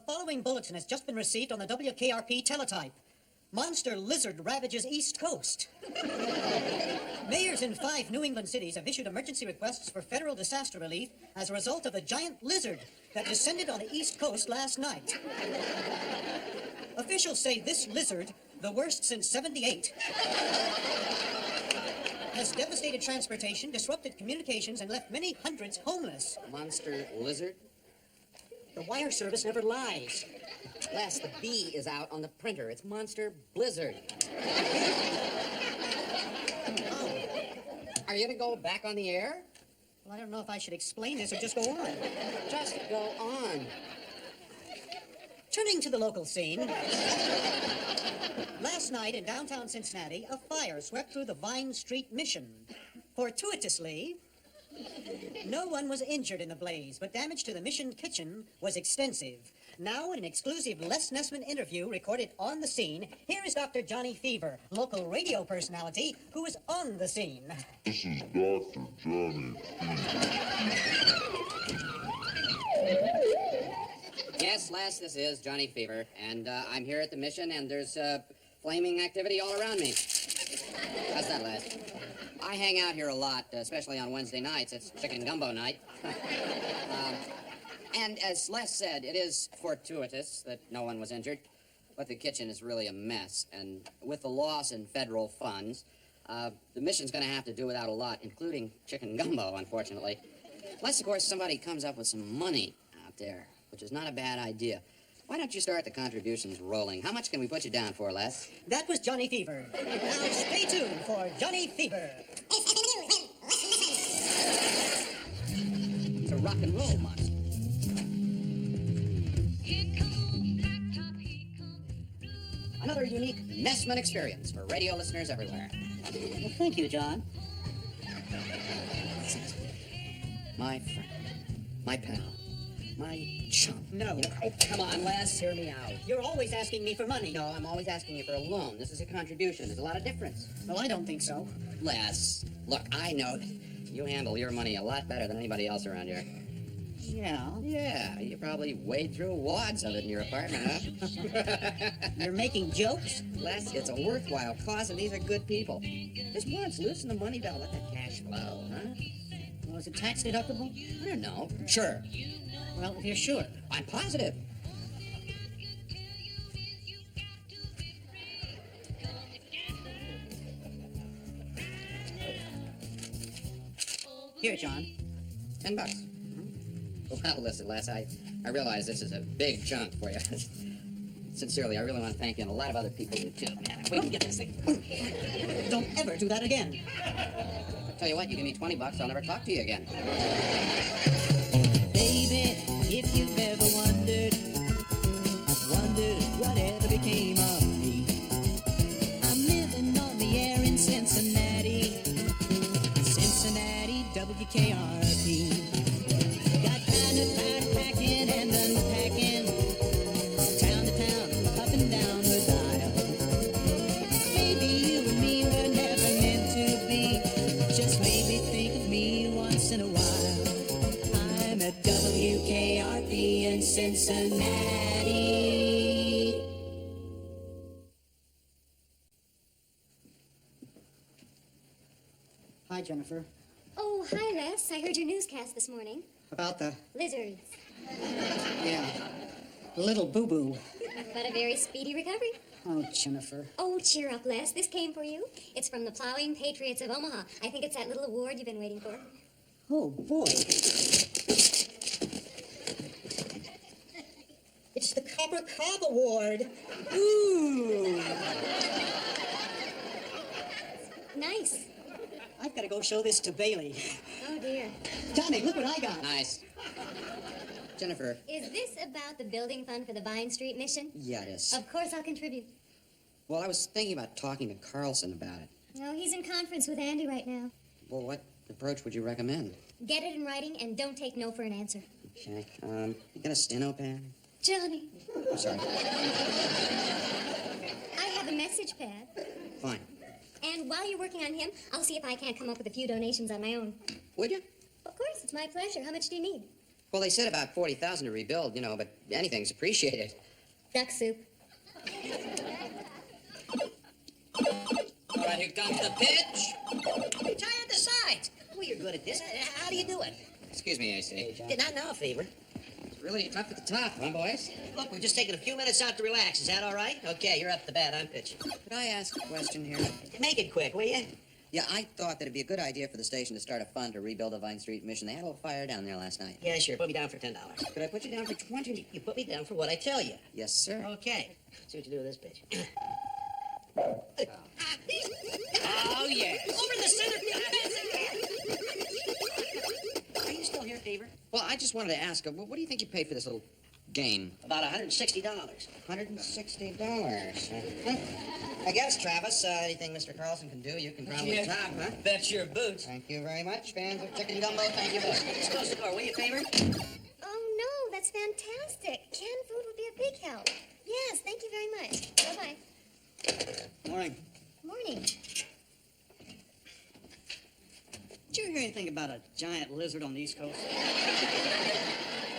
following bulletin has just been received on the WKRP teletype. Monster lizard ravages East Coast. Mayors in 5 New England cities have issued emergency requests for federal disaster relief as a result of a giant lizard that descended on the East Coast last night. Officials say this lizard, the worst since '78, has devastated transportation, disrupted communications, and left many hundreds homeless. Monster lizard? The wire service never lies. Les, the B is out on the printer. It's Monster Blizzard. Oh. Are you going to go back on the air? Well, I don't know if I should explain this or just go on. Just go on. Turning to the local scene, last night in downtown Cincinnati, a fire swept through the Vine Street Mission. Fortuitously, no one was injured in the blaze, but damage to the Mission kitchen was extensive. Now, in an exclusive Les Nessman interview recorded on the scene, here is Dr. Johnny Fever, local radio personality, who is on the scene. This is Dr. Johnny Yes, Les, this is Johnny Fever, and I'm here at the Mission, and there's flaming activity all around me. How's that, Les? I hang out here a lot, especially on Wednesday nights. It's chicken gumbo night. And as Les said, it is fortuitous that no one was injured, but the kitchen is really a mess. And with the loss in federal funds, the Mission's going to have to do without a lot, including chicken gumbo, unfortunately. Unless, of course, somebody comes up with some money out there, which is not a bad idea. Why don't you start the contributions rolling? How much can we put you down for, Les? That was Johnny Fever. Now stay tuned for Johnny Fever. It's a rock and roll monster. Another unique Nessman experience for radio listeners everywhere. Well, thank you, John. My friend, my pal, my chum. No. Oh, come on, Les, hear me out. You're always asking me for money. No, I'm always asking you for a loan. This is a contribution. There's a lot of difference. Well, I don't think so. Les, look, I know you handle your money a lot better than anybody else around here. Yeah. Yeah, you probably wade through wads of it in your apartment, huh? You're making jokes? Les, it's a worthwhile cause, and these are good people. Just once, loosen the money belt, let that cash flow, huh? Well, is it tax deductible? I don't know. Sure. Well, if you're sure. I'm positive. Here, John. $10. Well, listen, Les, I realize this is a big chunk for you. Sincerely, I really want to thank you, and a lot of other people do, too. Man, if we can get this thing... Don't ever do that again. I'll tell you what, you give me $20, I'll never talk to you again. Baby, if you've ever wondered whatever became of me. I'm living on the air in Cincinnati, WKRP. Got kind of tired packing and unpacking, town to town, up and down the dial. Maybe you and me were never meant to be, just maybe think of me once in a while. I'm at WKRP in Cincinnati. Hi, Jennifer. Oh, hi, Les. I heard your newscast this morning. About the... Lizards. Yeah. Little boo-boo. But a very speedy recovery. Oh, Jennifer. Oh, cheer up, Les. This came for you. It's from the Plowing Patriots of Omaha. I think it's that little award you've been waiting for. Oh, boy. It's the Copper Cob Award. Ooh. Nice. I've got to go show this to Bailey. Oh, dear. Johnny, look what I got. Nice. Jennifer. Is this about the building fund for the Vine Street Mission? Yeah, it is. Of course I'll contribute. Well, I was thinking about talking to Carlson about it. No, he's in conference with Andy right now. Well, what approach would you recommend? Get it in writing and don't take no for an answer. Okay. You got a steno pen? Johnny, I'm sorry. I have a message pad. Fine. And while you're working on him, I'll see if I can't come up with a few donations on my own. Would you? Of course, it's my pleasure. How much do you need? Well, they said about 40,000 to rebuild, but anything's appreciated. Duck soup. All right, here comes the pitch. Tie at the sides. Well, you're good at this. How do you do it? Excuse me, AC. Not now, Fever. It's really tough at the top, huh, boys? Look, we've just taken a few minutes out to relax. Is that all right? Okay, you're up to the bat. I'm pitching. Could I ask a question here? Make it quick, will you? Yeah, I thought that it'd be a good idea for the station to start a fund to rebuild the Vine Street Mission. They had a little fire down there last night. Yeah, sure. Put me down for $10. Could I put you down for 20? You put me down for what I tell you. Yes, sir. Okay. See what you do with this pitch. Oh, yes. Over the center. Are you still here, Fever? Well, I just wanted to ask, what do you think you paid for this little game? About $160. $160. I guess, Travis, anything Mr. Carlson can do, you can probably top, huh? That's your boots. Thank you very much, fans of Chicken Gumbo. Thank you. Let's close the door, will you, Fever? Oh, no, that's fantastic. Canned food would be a big help. Yes, thank you very much. Bye-bye. Morning. Morning. Did you hear anything about a giant lizard on the East Coast?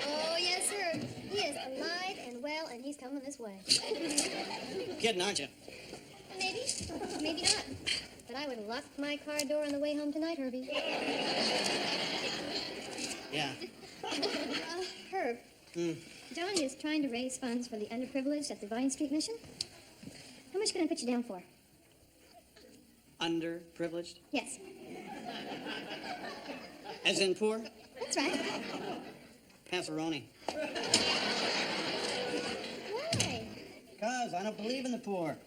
Oh, yes, sir. He is alive and well, and he's coming this way. Kidding, aren't you? Maybe. Maybe not. But I would lock my car door on the way home tonight, Herbie. Yeah. Herb. Johnny is trying to raise funds for the underprivileged at the Vine Street Mission. How much can I put you down for? Underprivileged? Yes. As in poor? That's right. Passaroni. Why? Because I don't believe in the poor.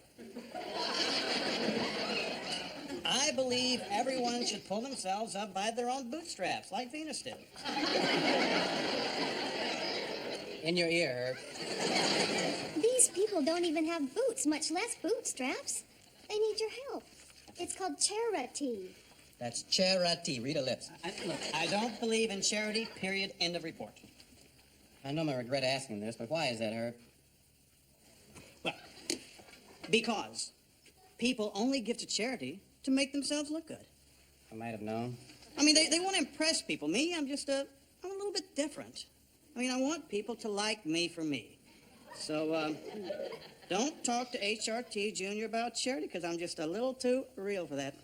I believe everyone should pull themselves up by their own bootstraps, like Venus did. In your ear, Herb. These people don't even have boots, much less bootstraps. They need your help. It's called charity. That's charity. Read her lips. Look, I don't believe in charity, period, end of report. I know I regret asking this, but why is that, Herb? Well, because people only give to charity to make themselves look good. I might have known. I mean, they want to impress people. Me, I'm a little bit different. I mean, I want people to like me for me. So, don't talk to HRT Jr. about charity, because I'm just a little too real for that.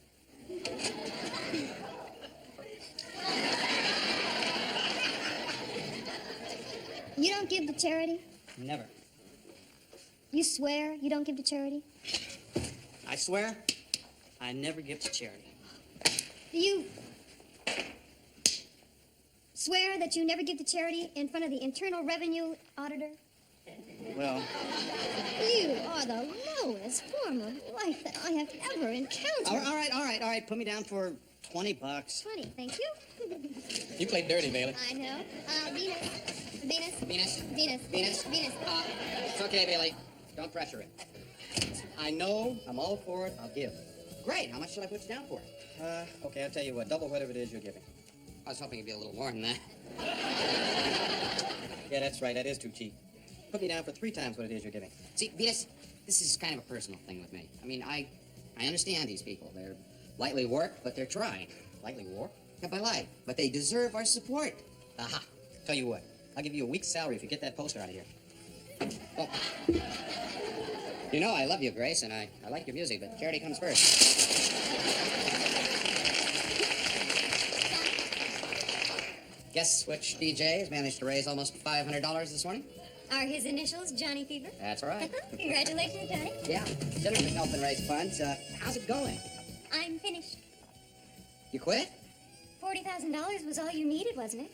You don't give to charity? Never. You swear you don't give to charity? I swear, I never give to charity. Do you swear that you never give to charity in front of the Internal Revenue Auditor? Well, You are the lowest form of life that I have ever encountered. all right. Put me down for $20. 20, thank you. You played dirty, Bailey. I know. Venus. Venus? It's okay, Bailey. Don't pressure it. I know. I'm all for it. I'll give. Great. How much should I put you down for? Okay, I'll tell you what. Double whatever it is you're giving. I was hoping it'd be a little more than that. Yeah, that's right. That is too cheap. Put me down for 3 times what it is you're giving. See, Venus, this is kind of a personal thing with me. I mean, I understand these people. They're lightly worked, but they're trying. Lightly worked? Yeah, by life. But they deserve our support. Aha. Tell you what. I'll give you a week's salary if you get that poster out of here. Oh. You know I love you, Grace, and I like your music, but charity comes first. Guess which DJ has managed to raise almost $500 this morning? Are his initials Johnny Fever? That's right. Congratulations, Johnny. Yeah, Jennifer's helping raise funds. How's it going? I'm finished. You quit? $40,000 was all you needed, wasn't it?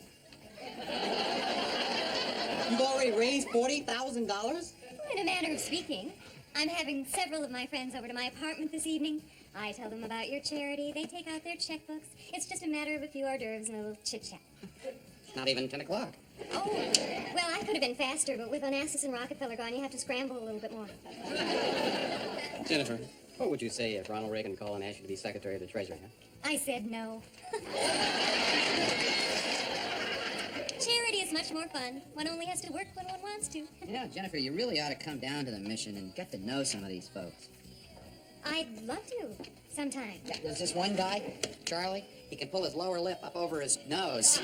You've already raised $40,000? In a manner of speaking. I'm having several of my friends over to my apartment this evening. I tell them about your charity. They take out their checkbooks. It's just a matter of a few hors d'oeuvres and a little chit-chat. Not even 10 o'clock. Oh, well, I could have been faster, but with Onassis and Rockefeller gone, you have to scramble a little bit more. Jennifer, what would you say if Ronald Reagan called and asked you to be Secretary of the Treasury, huh? I said no. Charity is much more fun. One only has to work when one wants to. You know, Jennifer, you really ought to come down to the mission and get to know some of these folks. I'd love to, sometime. Yeah, there's this one guy, Charlie. He can pull his lower lip up over his nose.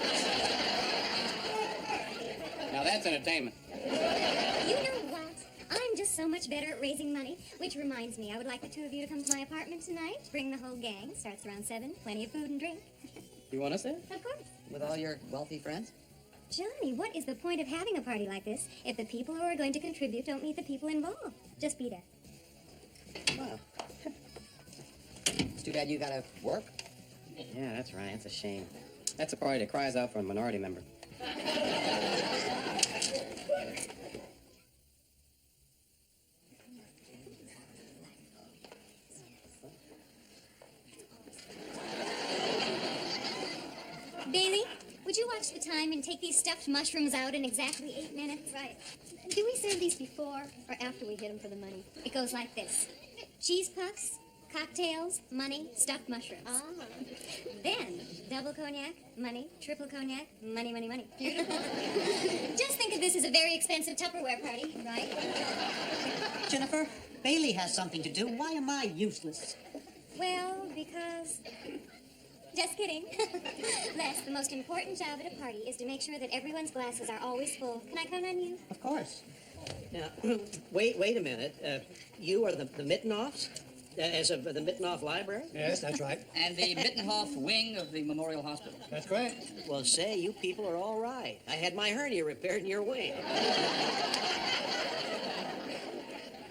Now that's entertainment. You know what? I'm just so much better at raising money. Which reminds me, I would like the two of you to come to my apartment tonight. Bring the whole gang. Starts around 7. Plenty of food and drink. You want us there? Of course. With all your wealthy friends? Johnny, what is the point of having a party like this if the people who are going to contribute don't meet the people involved? Just be there. Well, it's too bad you gotta work. Yeah, that's right. It's a shame. That's a party that cries out for a minority member. Bailey, would you watch the time and take these stuffed mushrooms out in exactly 8 minutes? Right. Do we serve these before or after we hit them for the money? It goes like this. Cheese puffs, cocktails, money, stuffed mushrooms. Ah. Then, double cognac, money, triple cognac, money, money, money. Just think of this as a very expensive Tupperware party, right? Jennifer, Bailey has something to do. Why am I useless? Well, because... Just kidding. Les, the most important job at a party is to make sure that everyone's glasses are always full. Can I count on you? Of course. Now, wait a minute. You are the Mittenoffs? As of the Mittenoff Library? Yes, that's right. And the Mittenhoff wing of the Memorial Hospital. That's correct. Well, say, you people are all right. I had my hernia repaired in your wing.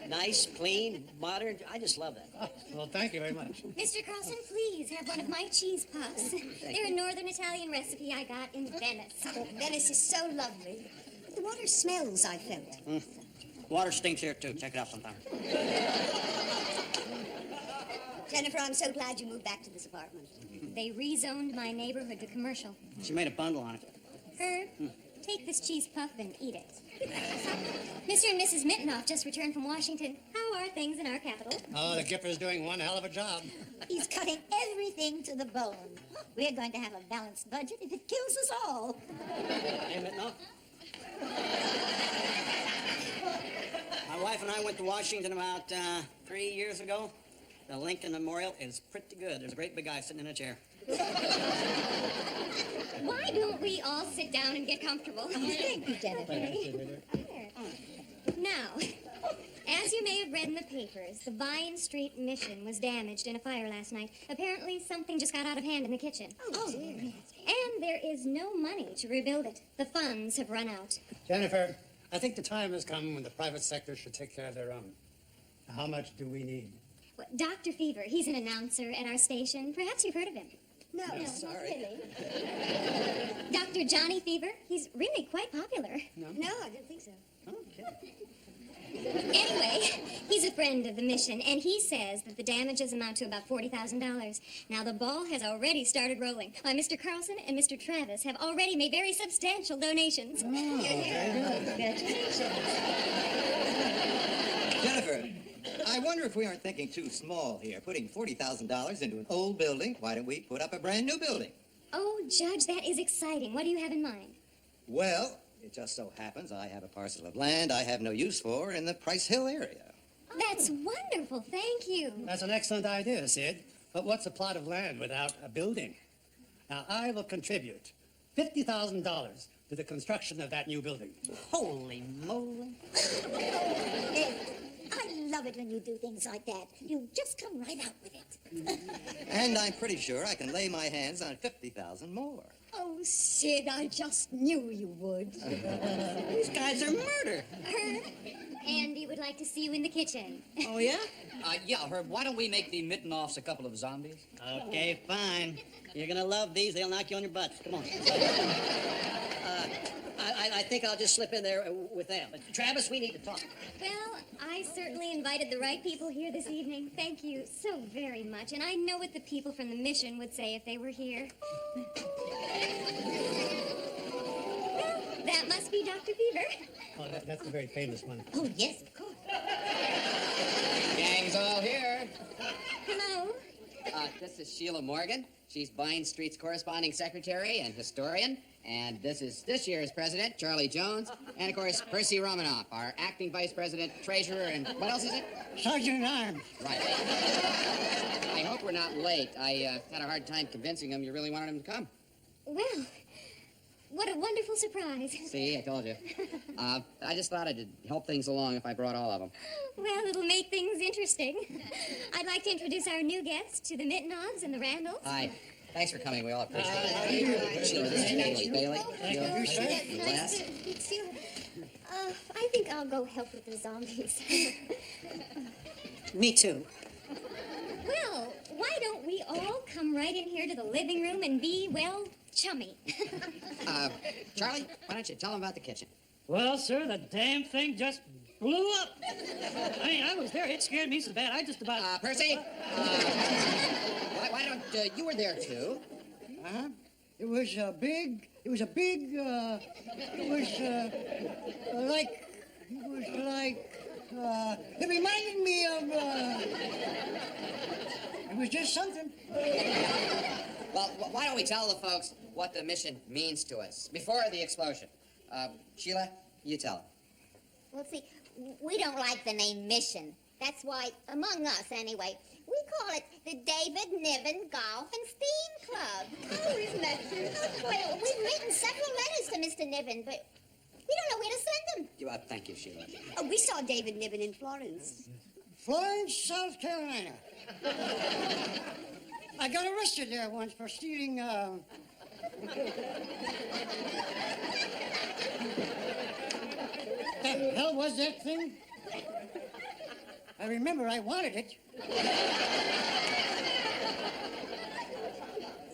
Nice, clean, modern. I just love that. Oh, well, thank you very much. Mr. Carlson, please have one of my cheese puffs. They're a northern Italian recipe I got in Venice. Oh, Venice is so lovely. The water smells, I felt. Water stinks here, too. Check it out sometime. Jennifer, I'm so glad you moved back to this apartment. They rezoned my neighborhood to commercial. She made a bundle on it. Herb, take this cheese puff and eat it. Mr. and Mrs. Mittenoff just returned from Washington. How are things in our capital? Oh, the Gipper's doing one hell of a job. He's cutting everything to the bone. We're going to have a balanced budget if it kills us all. Hey, Mittenoff. My wife and I went to Washington about 3 years ago. The Lincoln Memorial is pretty good. There's a great big guy sitting in a chair. Why don't we all sit down and get comfortable? Thank you, Jennifer. Here. Now, as you may have read in the papers, the Vine Street Mission was damaged in a fire last night. Apparently, something just got out of hand in the kitchen. Oh, dear. And there is no money to rebuild it. The funds have run out. Jennifer, I think the time has come when the private sector should take care of their own. How much do we need? Well, Dr. Fever, he's an announcer at our station. Perhaps you've heard of him. No, not really. Dr. Johnny Fever, he's really quite popular. No, I don't think so. Anyway, he's a friend of the mission, and he says that the damages amount to about $40,000. Now, the ball has already started rolling. Why, Mr. Carlson and Mr. Travis have already made very substantial donations. Jennifer, I wonder if we aren't thinking too small here, putting $40,000 into an old building. Why don't we put up a brand new building? Oh, Judge, that is exciting. What do you have in mind? Well, it just so happens I have a parcel of land I have no use for in the Price Hill area. That's wonderful. Thank you. That's an excellent idea, Sid. But what's a plot of land without a building? Now, I will contribute $50,000 to the construction of that new building. Holy moly. I love it when you do things like that. You just come right out with it. And I'm pretty sure I can lay my hands on 50,000 more. Oh, Sid, I just knew you would. These guys are murder. Herb, Andy would like to see you in the kitchen. Oh, yeah? Yeah, Herb, why don't we make the Mittenoffs a couple of zombies? Okay, fine. You're gonna love these. They'll knock you on your butts. Come on. I think I'll just slip in there with them. But Travis, we need to talk. Well, I certainly invited the right people here this evening. Thank you so very much. And I know what the people from the mission would say if they were here. Well, that must be Dr. Fever. Oh, that's the very famous one. Oh, yes, of course. Gang's all here. Hello. This is Sheila Morgan. She's Vine Street's corresponding secretary and historian. And this is this year's president, Charlie Jones. And, of course, Percy Romanoff, our acting vice president, treasurer, and what else is it? Sergeant at Arms. Right. I hope we're not late. I had a hard time convincing them you really wanted him to come. Well, What a wonderful surprise. See, I told you. I just thought I'd help things along if I brought all of them. Well, it'll make things interesting. I'd like to introduce our new guests to the Mittenoffs and the Randalls. Hi. Thanks for coming. We all appreciate it. Sheila, this is Bailey. Bailey? Nice to meet you. I think I'll go help with the zombies. Me too. Well, why don't we all come right in here to the living room and be, well, chummy? Charlie, why don't you tell them about the kitchen? Well, sir, the damn thing just blew up. I mean, I was there. It scared me so bad. I just about... Percy? Why don't you were there too? Uh-huh. It was big. It was it reminded me of, it was just something. Well, why don't we tell the folks what the mission means to us before the explosion? Sheila, you tell them. Well, see, we don't like the name Mission. That's why, among us anyway, we call it the David Niven Golf and Steam Club. Oh, isn't that true? Well, we've written several letters to Mr. Niven, but we don't know where to send them. Thank you, Sheila. Oh, we saw David Niven in Florence. Florence, South Carolina. I got arrested there once for stealing, the hell was that thing? I remember I wanted it.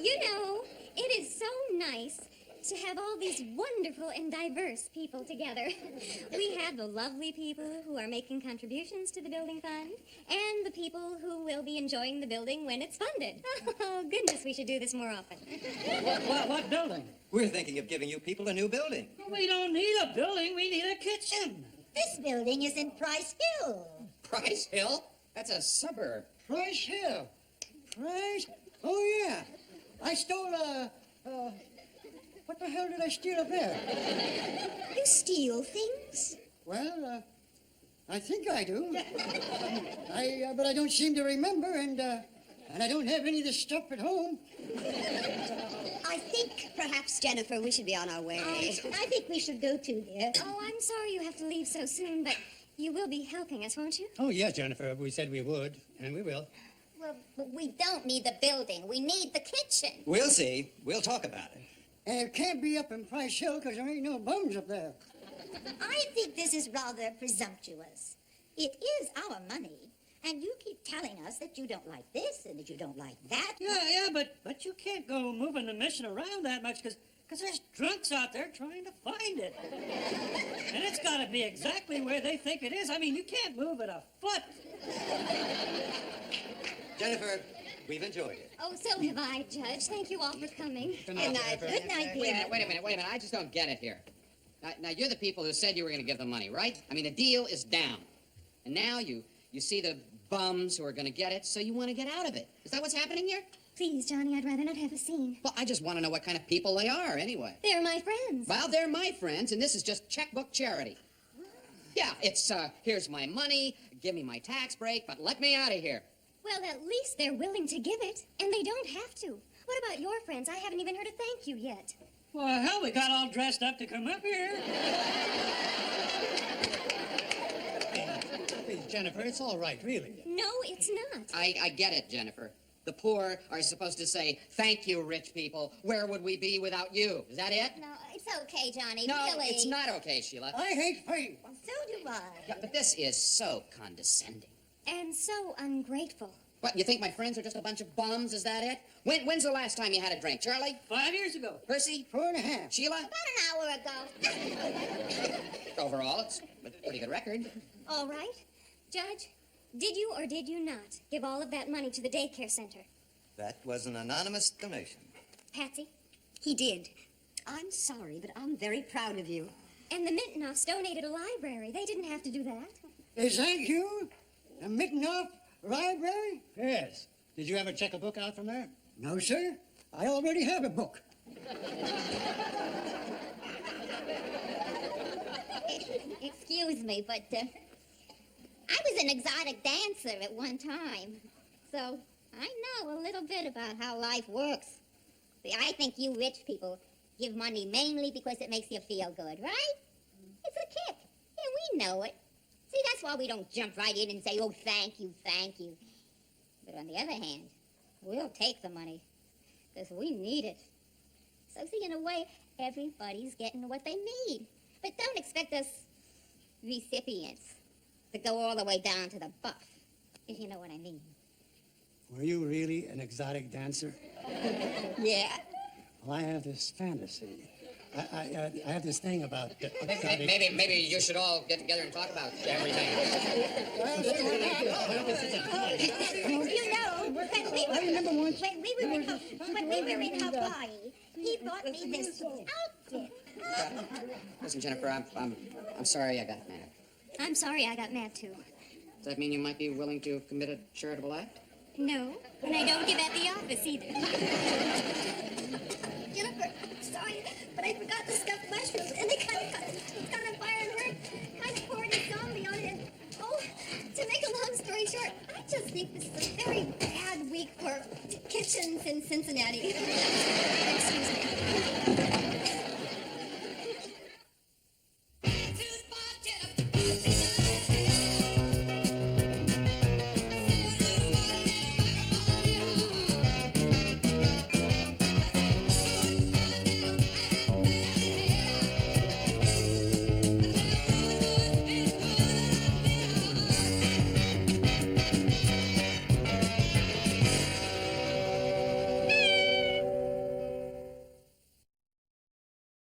You know, it is so nice to have all these wonderful and diverse people together. We have the lovely people who are making contributions to the building fund, and the people who will be enjoying the building when it's funded. Oh, goodness, we should do this more often. What building? We're thinking of giving you people a new building. We don't need a building. We need a kitchen. This building is in Price Hill. Price Hill? That's a suburb. Price Hill. Price? Oh, yeah. I stole, what the hell did I steal up there? You steal things? Well, I think I do. But I don't seem to remember, and I don't have any of this stuff at home. I think perhaps, Jennifer, we should be on our way. I think we should go too, dear. Oh, I'm sorry you have to leave so soon, but you will be helping us, won't you? Oh, yes, Jennifer. We said we would, and we will. Well, but we don't need the building. We need the kitchen. We'll see. We'll talk about it. And it can't be up in Price Hill because there ain't no bums up there. I think this is rather presumptuous. It is our money, and you keep telling us that you don't like this and that you don't like that. Yeah, but you can't go moving the mission around that much because there's drunks out there trying to find it. And it's got to be exactly where they think it is. I mean, you can't move it a foot. Jennifer, we've enjoyed it. Oh, so have I, Judge. Thank you all for coming. Good night, dear. Wait a minute. I just don't get it here. Now, you're the people who said you were going to give them money, right? I mean, the deal is down. And now you see the bums who are going to get it, so you want to get out of it. Is that what's happening here? Please, Johnny, I'd rather not have a scene. Well, I just want to know what kind of people they are, anyway. They're my friends. Well, they're my friends, and this is just checkbook charity. Yeah, it's, here's my money, give me my tax break, but let me out of here. Well, at least they're willing to give it, and they don't have to. What about your friends? I haven't even heard a thank you yet. Well, hell, we got all dressed up to come up here. Please, Jennifer, it's all right, really. No, it's not. I get it, Jennifer. The poor are supposed to say, thank you, rich people. Where would we be without you? Is that it? No, it's okay, Johnny. No, really. it's not okay, Sheila. I hate pain. Well, so do I. Yeah, but this is so condescending. And so ungrateful. What, you think my friends are just a bunch of bums? Is that it? When's the last time you had a drink, Charlie? 5 years ago. Percy? 4.5. Sheila? About an hour ago. Overall, it's a pretty good record. All right. Judge, did you or did you not give all of that money to the daycare center? That was an anonymous donation. Patsy? He did. I'm sorry, but I'm very proud of you. And the Mittenoffs donated a library. They didn't have to do that. Is that you? The Mittenoff Library? Yes. Did you ever check a book out from there? No, sir. I already have a book. Excuse me, but I was an exotic dancer at one time. So I know a little bit about how life works. See, I think you rich people give money mainly because it makes you feel good, right? It's a kick. Yeah, we know it. See, that's why we don't jump right in and say, oh, thank you, thank you. But on the other hand, we'll take the money because we need it. So, see, in a way, everybody's getting what they need. But don't expect us recipients to go all the way down to the buff, if you know what I mean. Were you really an exotic dancer? Yeah. Well, I have this fantasy. I have this thing about exotic... Maybe you should all get together and talk about everything. You know, when we were in Hawaii, he bought me this outfit. Listen, Jennifer, I'm sorry I got mad. I'm sorry I got mad, too. Does that mean you might be willing to commit a charitable act? No, and I don't give at the office either. Jennifer, sorry, but I forgot the stuffed mushrooms, and they kind of caught on fire and hurt. Kind of poured a zombie on it. And, oh, to make a long story short, I just think this is a very bad week for kitchens in Cincinnati.